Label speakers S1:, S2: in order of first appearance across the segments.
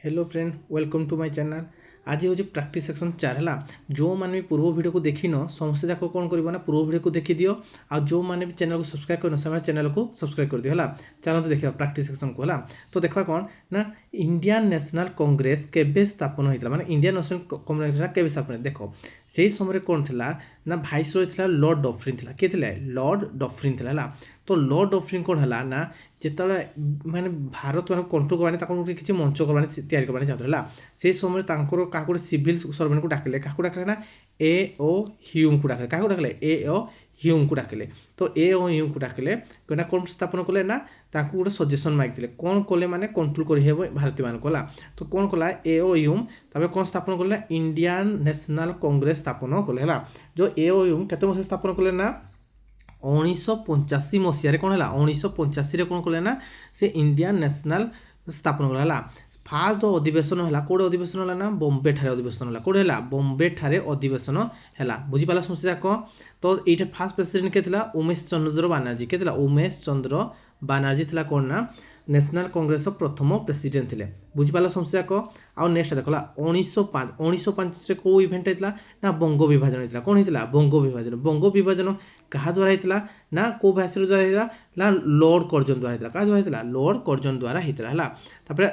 S1: Hello friend welcome to my channel. आज हूँ practice section 4 है। जो मैंने भी पूर्व वीडियो को देखी न समस्ते जाक कौन कर पूर्व वीडियो को देखी दियो आ जो मैंने भी चैनल को सब्सक्राइब कर से चैनल को सब्सक्राइब कर दियो है। चलते देखा प्रैक्टिस सेक्शन को है। तो देखा कौन ना इंडियन नेशनल कांग्रेस केबे स्थापन होता माने इंडियन नेशनल कांग्रेस केबे स्थापन देख से समय कौन थी ना भाइस रॉय थी लॉर्ड डफरिन थी किए थे लॉर्ड डफरिन थी है। तो लॉर्ड डफरिन कौन है ना जिते माने भारत मान कंट्रोल करवाने किसी मंच करवाने चाहते से समय क्या सिविल सर्वेंट को डाकिले क्या डाकिले ना ए ओ ह्यूम को डाकिले क्या डाकिले ए ओ ह्यूम को डाकिले। तो ए ओ ह्यूम को डाकिले कहना कौन स्थापन कले ना गोटे सजेसन मागिले कौन कले माने कंट्रोल कर भारतीय मान कला। तो कौन कला ए ओ ह्यूम तापर कौन स्थापन कले इंडियन नेशनल कांग्रेस स्थापन कले है। जो ए ओ ह्यूम केते मसीहा स्थापन कले ना 1985 मसीह कौन है 1985 कौन कले ना से इंडियन नेशनल स्थापन कला है। फास्ट अधिवेशन है कौटे अधिवेशन है ना बॉम्बे ठारे अधिवेशन है कौटे है बॉम्बे ठारे अधिवेशन है बुझीपाल समस्या जाक। तो ये फास्ट प्रेसिडेंट के उमेश चंद्र बानार्जी के उमेश चंद्र बानार्जी थी कौन ना नेशनल कांग्रेस प्रथम प्रेसिडेंट थे बुझीपाल समस्या जाक। आउ नेक्स्ट देख 1905 कौ इवेंट होता ना बंग विभाजन होता कौन होता बंग विभाजन क्या द्वारा होता ना कौ भाषा द्वारा होता ना लॉर्ड कर्जन द्वारा होता क्या द्वारा होता लॉर्ड कर्जन द्वारा होता है।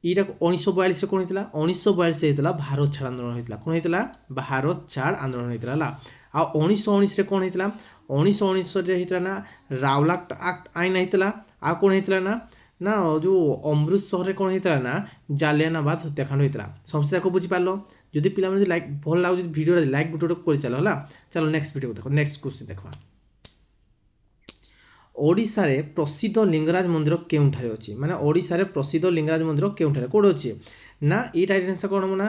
S1: ये 1942 कौन होता 1942 होता भारत छाड़ आंदोलन होता कौन होता भारत छाड़ आंदोलन होता है। आ 1919 कौन होता 1919 होता ना रावलाट एक्ट आईन होता आ कौन होता ना ना जो अमृतसर कौन होता ना जालियानाबाग हत्याकांड होता समस्या को बुझीपार। जदि पिला लाइक भल लगे भिडियो लाइक गुटे कर चलो है। चलो नेक्स्ट वीडियो देख नेक्स्ट क्वेश्चन देखा ओडिशा रे प्रसिद्ध लिंगराज मंदिर केउठारे अच्छी माने ओडिशा रे प्रसिद्ध लिंगराज मंदिर केउठारे कोड अच्छी ना ये आंसर कौन हम ना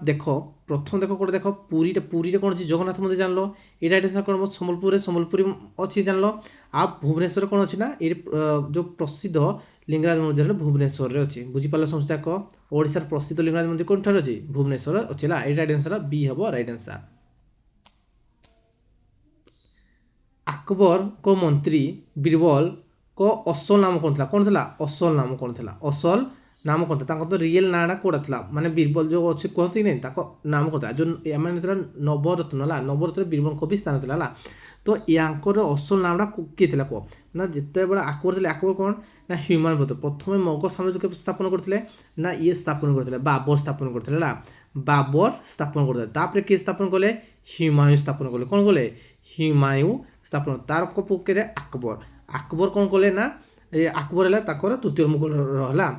S1: देख प्रथम देख कौन देख पुरी कौन अच्छी जगन्नाथ मंदिर जान लो ये आंसर कौन हम सम्बलपुर अच्छी जान लो। आप भुवनेश्वर कौन अच्छी ना ये जो प्रसिद्ध लिंगराज मंदिर भुवनेश्वर रे अच्छी बुझीपाल समस्या को ओडिशा प्रसिद्ध लिंगराज मंदिर कौन ठार अच्छी भुवनेश्वर अच्छी है। ये आंसर बी हम राइट आंसर। अकबर को मंत्री बीरबल को असल नाम कौन था असल नाम कौन था असल नाम कौन था तो रियल नाटा कौटा था माने बीरबल जो अच्छे कहती नहीं नाम कौन था जो मैंने नवरत्न है नवरत्न बीरबल को भी स्थान था। तो यांकर असल नामटा किए कह ना जिते बड़ा अकबर थे अकबर कौन ना ह्यूमान बौद्ध प्रथम मगध साम्राज्य स्थापन करते ना ये स्थापन करते बाबर स्थापन करते बाबर स्थापन करते किए स्थापन कले हुमायूं स्थापन कले कौन कले हुमायूं स्थापन तार पक्षे अकबर अकबर कौन कले ना अकबर है तृतीय मुगल है।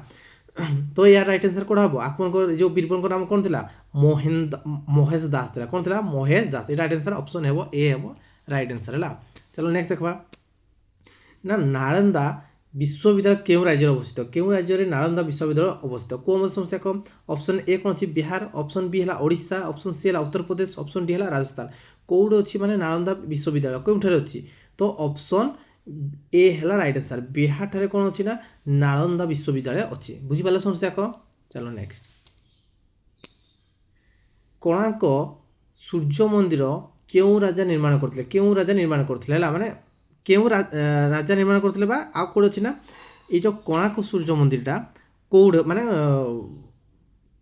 S1: तो यार राइट आंसर कौन हम अकबर जो बीरबल नाम कौन था महेश दास था कौन था महेश दास ये राइट आंसर ऑप्शन है ए हम राइट आंसर है। चलो नेक्स्ट देखा ना नालंदा विश्वविद्यालय क्यों राज्य अवस्थित क्यों राज्य नालंदा विश्वविद्यालय अवस्थित कौन समस्या कम ऑप्शन ए कौन अच्छी बिहार ऑप्शन बी है ओडिशा ऑप्शन सी है उत्तर प्रदेश ऑप्शन डी है राजस्थान कौटे अच्छी माने नालंदा विश्वविद्यालय क्यों अच्छी। तो ऑप्शन ए है राइट आंसर बिहार ठारे कौन अच्छी ना नालंदा विश्वविद्यालय अच्छी बुझीपाल समस्या को। चलो नेक्स्ट कोणार्क सूर्य मंदिर क्यों राजा निर्माण करते क्यों राजा निर्माण करते है माने क्यों राजा निर्माण करते आ कौन अच्छी ना ये जो कोणार्क सूर्य मंदिरटा कौड़ माने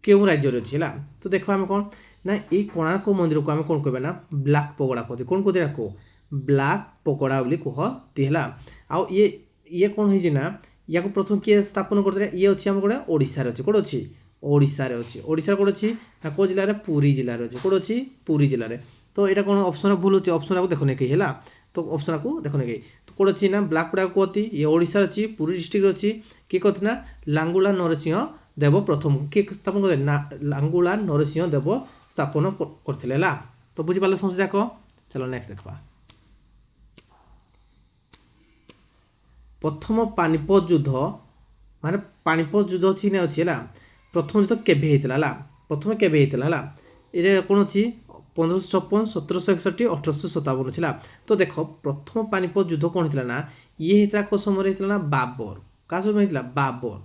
S1: क्यों राज्य अच्छी है। तो देखो आम कौन ना ये कोणार्क मंदिर को आम कौन कह ना ब्लैक पगोड़ा कहते कौन कहते को ब्लैक पकोड़ा बोली कहती है। आउ ये कौन होना या प्रथम किए स्थापन करते ये अच्छी आम कौन ओडिशा अच्छी कौन अच्छी ओडिशा अच्छी ओडिशा कौन अच्छी ना कौ जिले में पुरी जिले अच्छी कौन अच्छी पुरी जिले में। तो यहाँ कौन ऑप्शन भूल अच्छे ऑप्शन को देखने कहीं है तो ऑप्शन को देखने कहीं तो कौन अच्छी ना ब्लैक पकोड़ा कहती ये ओडिशा अच्छी पुरी डिस्ट्रिक्ट अच्छी किए कहती ना लांगुला नरसिंह देव प्रथम किए स्थापन करते लांगुला नरसिंह देव स्थापन करते। तो बुझीपाल समस्या को। चलो नेक्स्ट देखा प्रथम पानीपत युद्ध माने पानीपत युद्ध अच्छी ना अच्छी है प्रथम युद्ध केबे होता प्रथम केबे होता ये कौन अच्छी 1556 1761 1857 था। तो देख प्रथम पानीपत युद्ध कौन होता ना ये होता को समय होता ना बाबर क्या समय होता बाबर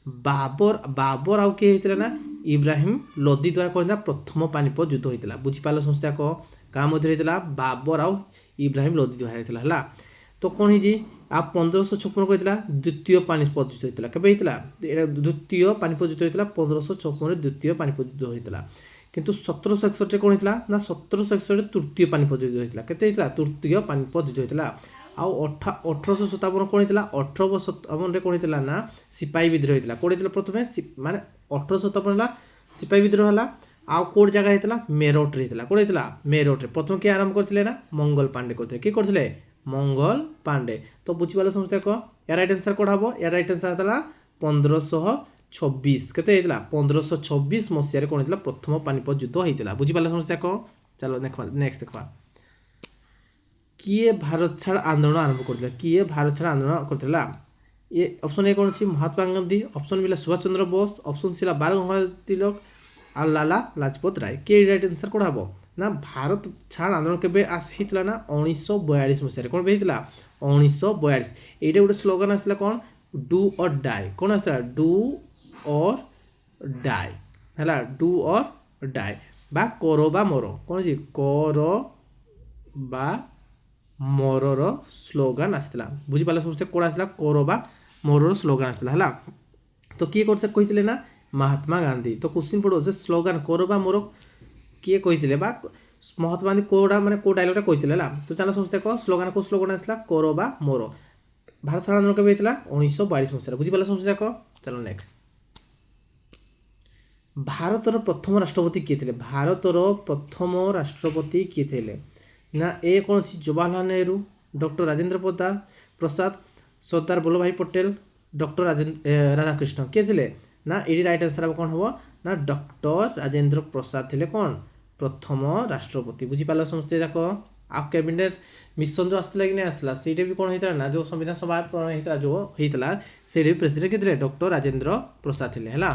S1: बाबर बाबर आउ किए होता ना इब्राहिम लोदी द्वारा कौन था प्रथम पानीपत युद्ध होता बुझीपाल समस्या को क्या मध्य होता बाबर आउ इब्राहिम लोदी द्वारा होता है। तो कौन होइछि आ 1556 କହିଥିଲା ଦ୍ୱିତୀୟ ପାନିପତ ଯୁଦ୍ଧ ହେଇଥିଲା। କେବେ ହେଇଥିଲା? ଏଟା ଦ୍ୱିତୀୟ ପାନିପତ ଯୁଦ୍ଧ ହେଇଥିଲା 1556 ରେ ଦ୍ୱିତୀୟ ପାନିପତ ଯୁଦ୍ଧ ହେଇଥିଲା। କିନ୍ତୁ 1761 ରେ କଣ ହେଇଥିଲା ନା 1761 ରେ ତୃତୀୟ ପାନିପତ ଯୁଦ୍ଧ ହେଇଥିଲା। କେତେ ହେଇଥିଲା? ତୃତୀୟ ପାନିପତ ଯୁଦ୍ଧ ହେଇଥିଲା। ଆଉ 1857 କଣ ହେଇଥିଲା? 1857 ରେ କଣ ହେଇଥିଲା ନା ସିପାହୀ ବିଦ୍ରୋହ ହେଇଥିଲା। କୋଉଠି ହେଇଥିଲା? ପ୍ରଥମେ ମାନେ 1857 ହେଲା ସିପାହୀ ବିଦ୍ରୋହ ହେଲା। ଆଉ କୋଉଠି ଜାଗା ହେଇଥିଲା? ମେରଠରେ ହେଇଥିଲା। କୋଉଠି ହେଇଥିଲା? ମେରଠରେ। ପ୍ରଥମେ କିଏ ଆରମ୍ଭ କରିଥିଲେ ନା ମଙ୍ଗଲ ପାଣ୍ଡେ କରିଥିଲେ। କିଏ କରିଥିଲେ? ମଙ୍ଗଲ ପାଣ୍ଡେ। ତ ବୁଝିପାରିଲ ସମସ୍ତେ କହ ୟା ରାଇଟ୍ ଆନ୍ସର କୋଉଟା ହବ? ୟା ରାଇଟ୍ ଆନ୍ସର ହେଲା 1526। କେତେ ହେଇଥିଲା? 1526 ମସିହାରେ କଣ ହେଇଥିଲା? ପ୍ରଥମ ପାନିପତ ଯୁଦ୍ଧ ହେଇଥିଲା। ବୁଝିପାରିଲ ସମସ୍ତେ କହ? ଚାଲ ନେକ୍ସଟ ଦେଖବା। କିଏ ଭାରତ ଛାଡ଼ ଆନ୍ଦୋଳନ ଆରମ୍ଭ କରିଥିଲା? କିଏ ଭାରତ ଛାଡ଼ ଆନ୍ଦୋଳନ କରିଥିଲା? ये ऑप्शन ए कौन अच्छी? Mahatma Gandhi. Option B Subhash Chandra Bose. Option C बाल गंगाधर तिलक और लाला लाजपत राय। के राइट आंसर कोड हम ना भारत छाड़ आंदोलन केबे होता ना 1942 मसीह कौन होता? 1942। ये गोटे स्लोगान आसला कौन? डू और डाई। कौन आसला? डू और डाई है। डू और डाई बा करो बा मोर। कौन जी? करो बा मोरर स्लोगान आसला। बुझिपारे समस्ते कौन आसला? करो बा मोरर स्लोगान आसला है। तो किए कहते ना महात्मा गांधी। तो क्वेश्चन पड़ो से स्लोगान करो बा मोर किए कहते बा महात्मा गांधी कोड़ा माने को डायलॉगटा कहते है। तो चलो समस्ते कह स्लोगान को स्लोगान आसला करो बा मोर। भारत छाड़ आंदोलन केबे होता? 1942 मसीह। बुझिपारे समस्ते कह। चलो नेक्स्ट। भारतर प्रथम राष्ट्रपति किए थे? भारतर प्रथम राष्ट्रपति किए थे ना? ए कौन अच्छी? जवाहरलाल नेहरू, डॉक्टर राजेंद्र प्रसाद, सरदार वल्लभ भाई पटेल, डॉक्टर राधाकृष्ण। किए थे ना? ये राइट आंसर कौन हम ना डॉक्टर राजेंद्र प्रसाद थे कौन? प्रथम राष्ट्रपति। बुझिपार समस्ते जाक। आ कैबिनेट मिशन जो आसला कि नहीं आसला से भी कौन होता ना जो संविधान सभा होता जो होता से प्रेसिडेंट किए डॉक्टर राजेंद्र प्रसाद थे है।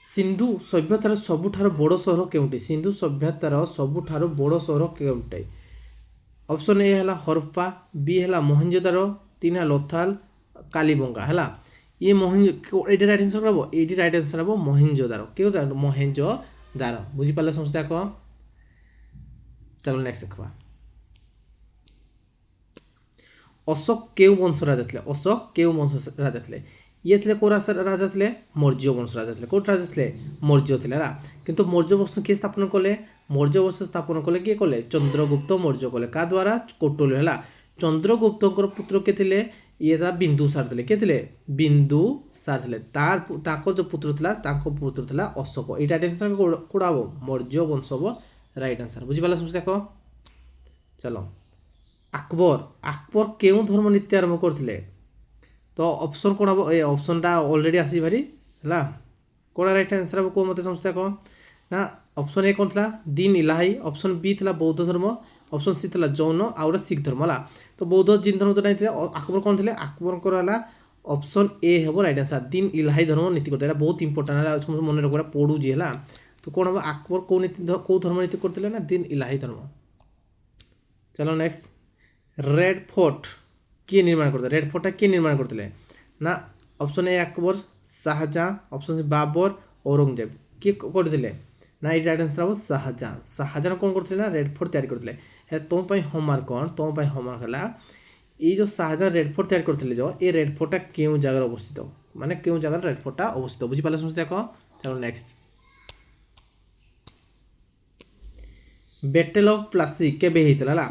S1: सिंधु सभ्यतार सबुठार बड़ सहर केउंटी? सिंधु सभ्यतार सबुठार बड़ सहर केउंटी? ऑप्शन ए है हरप्पा, बी है मोहनजोदारो, 3 है लोथाल, कालीबंगा है। ये मोहनजो राइट आंसर हम ये राइट आंसर हम मोहनजोदारो। क्यों? मोहनजोदारो। बुझिपारे समझते कह। चलो नेक्स्ट देखा। अशोक केउ वंश राजा थे? अशोक केउ वंश राजा थे? ये थे कौ राजा थे? मौर्य वंश राजा थे। कौट राजा थे? मौर्य थे है। किंतु मौर्य वंश किए स्थापन कले? मौर्य वंश स्थापन कले किए कले? चंद्रगुप्त मौर्य कले। क्या द्वारा? कौटल्य है। चंद्रगुप्त पुत्र किए थे? ये था बिंदुसार थे। किए थे? बिंदुसार थे। तार जो पुत्र था पुत्र था अशोक। ये राइट आंसर कौड़ा हम? मौर्य वंश हम राइट आंसर। बुझिपारे समझते कह। चलो আকবর। আকবর কেউ ধর্ম নীতি আরম্ভ করলে? तो ऑप्शन कौन हम? ये ऑप्शनटा ऑलरेडी आसी भारी है। कौन राइट आंसर हम कौ मत समझते कह ना? ऑप्शन ए कौन था? दीन इलाही। ऑप्शन बी था बौद्ध धर्म। ऑप्शन सी था जौन आउ सिख धर्म है। तो बौद्ध जिन धर्म तो नहीं थे। আকবর कौन थे? আকবর है ऑप्शन ए हम राइट आंसर दीन इलाही धर्म नीति करते हैं। बहुत इंपोर्टाट है मन रखा पढ़ुजी है। तो कौन हम? আকবর कौ नीति कौ धर्म नीति करते ना? दीन इलाही धर्म। चलो नेक्स्ट। रेड फोर्ट किए निर्माण करते? रेड फोर्टा किए निर्माण करते ना? Option A Akbar, Shahjahan, option C Babur, Aurangzeb. किए करते ना? ये राइट आंसर हम शाहजहां। शाहजहां कौन करते ना? रेड फोर्ट तैयारी करते। तुम होमवर्क कौन? तुम होमवर्क है ये जो शाहजहां रेड फोर्ट तैयारी करते जो ये रेड फोर्टा क्यों जगह अवस्थित माने क्यों जगह रेड फोर्टा अवस्थित? बुझिपारे समझते कह। चलो नेक्स्ट। बैटल ऑफ प्लासी केबे होता है?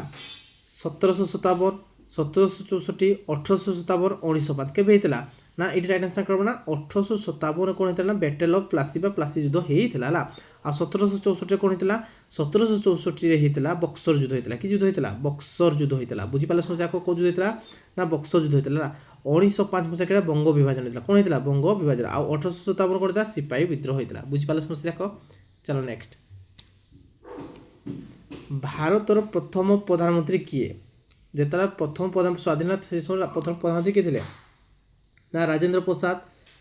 S1: 1757, 1764, 1857, 1905 केबे होता ना? ये राइट आंसर करब ना 1857 कौन होता ना? बैटल ऑफ प्लासी बा प्लासी युद्ध होता है। आ 1764 कौन होता? 1764 होता बक्सर युद्ध होता। कि युद्ध होता? बक्सर युद्ध होता। बुझिपारे समझे कौ युद्ध होता ना? बक्सर युद्ध होता। 1905 मसीहा बंग विभाजन होता। कौन होता? बंग विभाजन। आ 1857 कौन होता? सिपाही विद्रोह होता। बुझिपारे समझे देख। चलो नेक्स्ट। भारतर प्रथम प्रधानमंत्री किए? जेतला प्रथम प्रधान स्वाधीनता से प्रथम प्रधानमंत्री किए थे ना? राजेंद्र प्रसाद,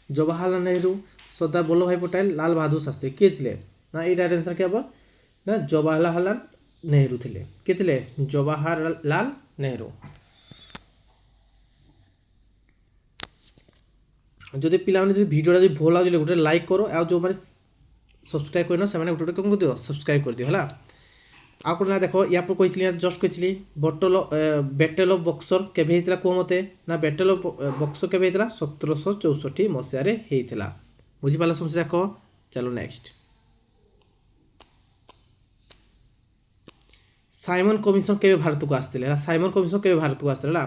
S1: जवाहरलाल नेहरू, सरदार वल्लभ भाई पटेल, लाल बहादुर शास्त्री। किए थे ना? ये राइट आंसर क्या हम ना? जवाहरलाल नेहरू थे। किए थे? जवाहरलाल नेहरू। जदि पिला भिडियोटा जो भल लगे गोटे लाइक करो आ जो मैंने सब्सक्राइब करना से गोटे कौन कर दियो? सब्सक्राइब कर दियो है। ଆଉ କ'ଣ ଦେଖ ୟା ପରେ କହିଥିଲି ଜଷ୍ଟ କହିଥିଲି ବ୍ୟାଟେଲ୍ ଅଫ୍ ବକ୍ସର କେବେ ହେଇଥିଲା କୁହ ମୋତେ ନା ବ୍ୟାଟେଲ୍ ଅଫ୍ ବକ୍ସର କେବେ ହେଇଥିଲା 1764 ମସିହାରେ ହେଇଥିଲା ବୁଝିପାରିଲ ସମସ୍ତେ ଦେଖ ଚାଲ ନେକ୍ସଟ ସାଇମନ କମିଶନ କେବେ ଭାରତକୁ ଆସିଥିଲେ ହେଲା ସାଇମନ କମିଶନ କେବେ ଭାରତକୁ ଆସିଥିଲେ ହେଲା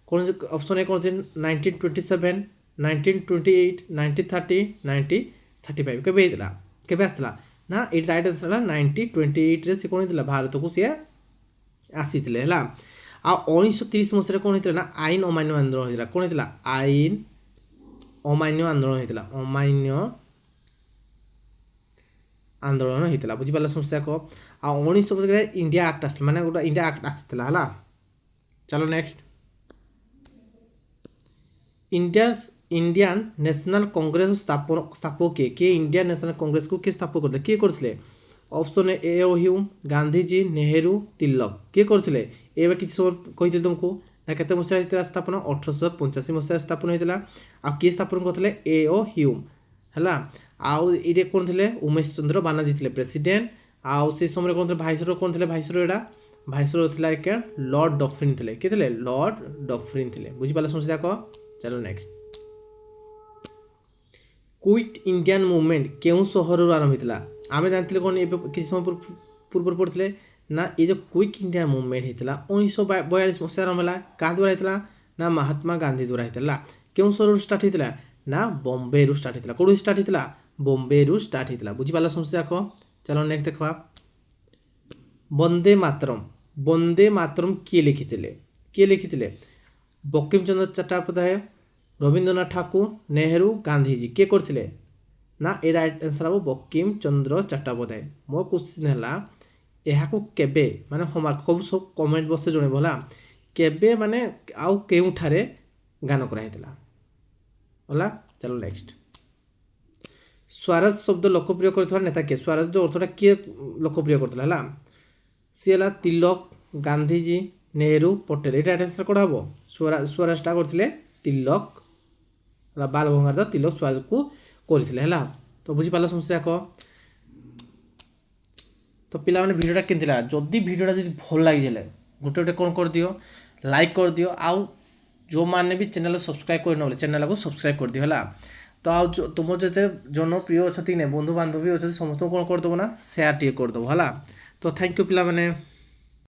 S1: କ'ଣ ଅପସନ୍ ଏ କ'ଣ ଅଛି 1927 1928 1930 1935 କେବେ ହେଇଥିଲା କେବେ ଆସିଥିଲା ନା ଏଇଟା ରାଇଟ୍ ଆନ୍ସର ହେଲା 1928ରେ ସେ କ'ଣ ହେଇଥିଲା ଭାରତକୁ ସିଏ ଆସିଥିଲେ ହେଲା ଆଉ 1930 ମସିହାରେ କ'ଣ ହେଇଥିଲା ନା ଆଇନ ଅମାନ୍ୟ ଆନ୍ଦୋଳନ ହେଇଥିଲା କ'ଣ ହେଇଥିଲା ଆଇନ ଅମାନ୍ୟ ଆନ୍ଦୋଳନ ହେଇଥିଲା ଅମାନ୍ୟ ଆନ୍ଦୋଳନ ହେଇଥିଲା ବୁଝିପାରିଲା ସମସ୍ତେ ଯାକ ଆଉ 1950ରେ ଇଣ୍ଡିଆ ଆକ୍ଟ ଆସିଥିଲା ମାନେ ଗୋଟେ ଇଣ୍ଡିଆ ଆକ୍ଟ ଆସିଥିଲା ହେଲା ଚାଲ ନେକ୍ସଟ इंडियन नेशनल कांग्रेस स्थापक किए इंडियन नेशनल कांग्रेस को किए स्थापक करते किए करथिले option A Hume Gandhiji Nehru Tilak किए करथिले एबे किछि समय कहिते तुमको ना केते मसिया हितरा स्थापना 1885 मसिया स्थापना हितला आ किए स्थापन करथिले ए ह्यूम हला आउ इडे कोन थिले उमेश चंद्र बानर्जी थिले प्रेसिडेंट आउ से समय कोन थिले भाइसरो एडा भाइसरो थिला के लॉर्ड डफरिन थिले के थिले लॉर्ड डफरिन थिले बुझि पाला समझ जाको चलो नेक्स्ट क्विट इंडियन मूवमेंट केउ सहर आरंभ होता आम जानते कौन किसी समय पूर्व पढ़ते ना ये जो क्विक इंडिया मूवमेंट होता 1942 मसीह आरंभ है क्या द्वारा होता ना महात्मा गांधी द्वारा होता केउ सहर स्टार्ट होता ना बॉम्बे रु स्टार्ट होता कौन स्टार्ट होता बॉम्बे रु स्टार्ट होता बुझीपार समझते देख चलो नेक्स्ट देखा वंदे मातरम किए लिखी बंकिम चंद्र चट्टोपाध्याय रवींद्रनाथ ठाकुर नेहरू गांधीजी किए करथिले ना ए राइट आंसर हम बंकिम चंद्र चट्टोपाध्याय मो क्वेश्चन है यहाँ केबे माने होमवर्क कब सब कमेंट बॉक्स जन बोला केबे माने आउ केउठारे गान कराइला होला चलो नेक्स्ट स्वराज शब्द लोकप्रिय करथवा नेता के स्वराज जो अर्थटा किए लोकप्रिय करथला हला सी हला तिलक गांधीजी नेहरू पटेल ये राइट आंसर कोड हबो स्वराजटा करथिले तिलक बाल गंगाधर तिलक स्वराज को करथिले हला तो बुझी पाला समस्या को तो पिला माने वीडियोटा केनतिला जदी वीडियोटा जदी भल लागि गेले गोटे गोटे कोन कर दियो लाइक कर दियो आउ जो माने भी चैनल सब्सक्राइब कर नले चैनल को सब्सक्राइब कर दियो हला तो आउ तुम जते जनप्रिय अछती ने बंधु बांधवी अछती समस्त कोन कर दबो ना शेयर टी कर दबो हला तो थैंक यू पिला माने।